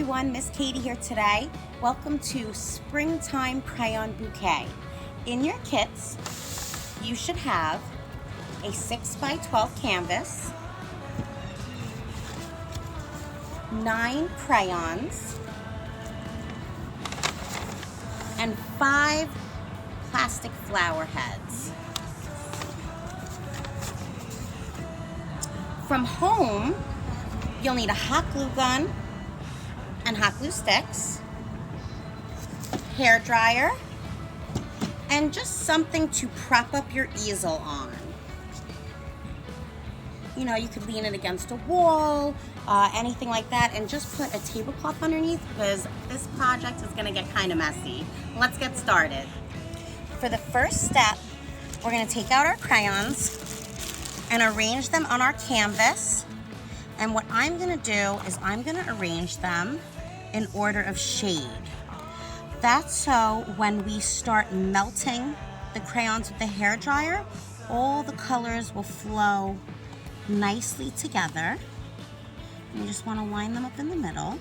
everyone, Miss Katie here today. Welcome to Springtime Crayon Bouquet. In your kits, you should have a 6x12 canvas, 9 crayons, and 5 plastic flower heads. From home, you'll need a hot glue gun and hot glue sticks, hairdryer, and just something to prop up your easel on. You know, you could lean it against a wall, anything like that, and just put a tablecloth underneath because this project is gonna get kind of messy. Let's get started. For the first step, we're gonna take out our crayons and arrange them on our canvas. And what I'm gonna do is I'm gonna arrange them in order of shade. That's so when we start melting the crayons with the hairdryer, all the colors will flow nicely together. You just wanna line them up in the middle.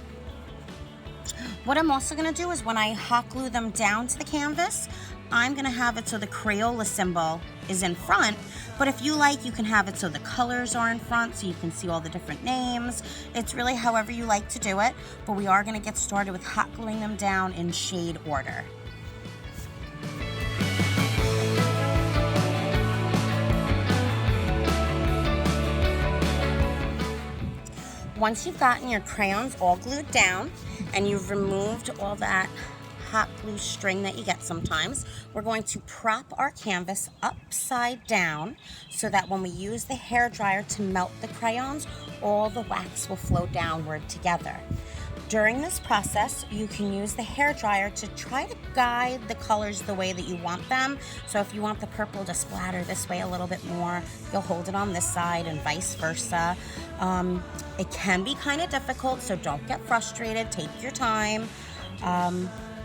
What I'm also gonna do is when I hot glue them down to the canvas, I'm gonna have it so the Crayola symbol is in front, but if you like, you can have it so the colors are in front so you can see all the different names. It's really however you like to do it, but we are gonna get started with hot gluing them down in shade order. Once you've gotten your crayons all glued down and you've removed all that hot glue string that you get sometimes, we're going to prop our canvas upside down so that when we use the hairdryer to melt the crayons, all the wax will flow downward together. During this process, you can use the hairdryer to try to guide the colors the way that you want them. So if you want the purple to splatter this way a little bit more, you'll hold it on this side and vice versa. It can be kind of difficult, so don't get frustrated, take your time.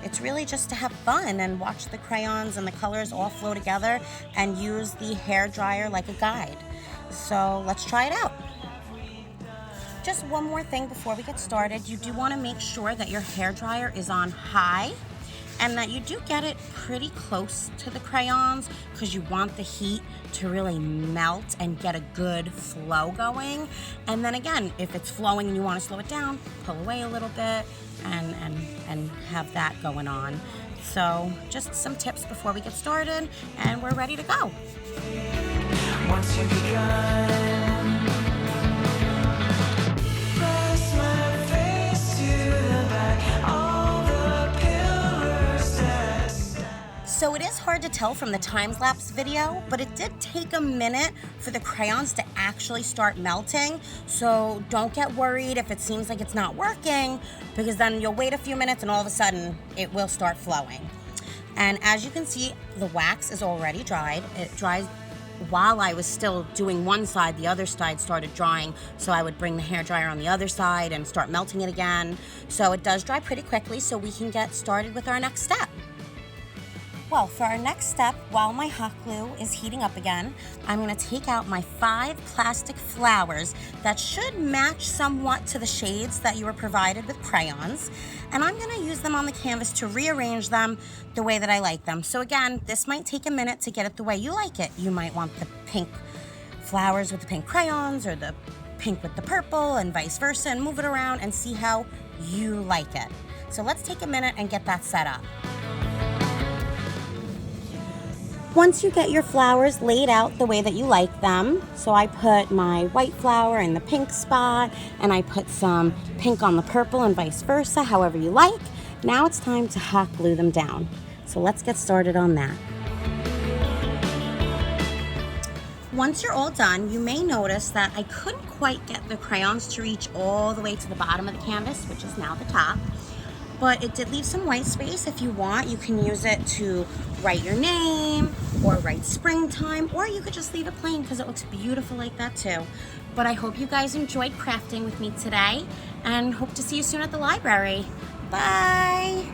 It's really just to have fun and watch the crayons and the colors all flow together and use the hairdryer like a guide. So let's try it out. Just one more thing before we get started, you do want to make sure that your hairdryer is on high and that you do get it pretty close to the crayons because you want the heat to really melt and get a good flow going. And then again, if it's flowing and you want to slow it down, pull away a little bit and have that going on. So just some tips before we get started and we're ready to go. Once you've begun, so it is hard to tell from the time-lapse video, but it did take a minute for the crayons to actually start melting. So don't get worried if it seems like it's not working, because then you'll wait a few minutes and all of a sudden it will start flowing. And as you can see, the wax is already dried. It dries while I was still doing one side, the other side started drying. So I would bring the hairdryer on the other side and start melting it again. So it does dry pretty quickly, so we can get started with our next step. Well, for our next step, while my hot glue is heating up again, I'm going to take out my 5 plastic flowers that should match somewhat to the shades that you were provided with crayons. And I'm going to use them on the canvas to rearrange them the way that I like them. So again, this might take a minute to get it the way you like it. You might want the pink flowers with the pink crayons or the pink with the purple and vice versa, and move it around and see how you like it. So let's take a minute and get that set up. Once you get your flowers laid out the way that you like them, so I put my white flower in the pink spot, and I put some pink on the purple and vice versa, however you like. Now it's time to hot glue them down. So let's get started on that. Once you're all done, you may notice that I couldn't quite get the crayons to reach all the way to the bottom of the canvas, which is now the top. But it did leave some white space. If you want, you can use it to write your name or write springtime, or you could just leave it plain because it looks beautiful like that too. But I hope you guys enjoyed crafting with me today and hope to see you soon at the library. Bye!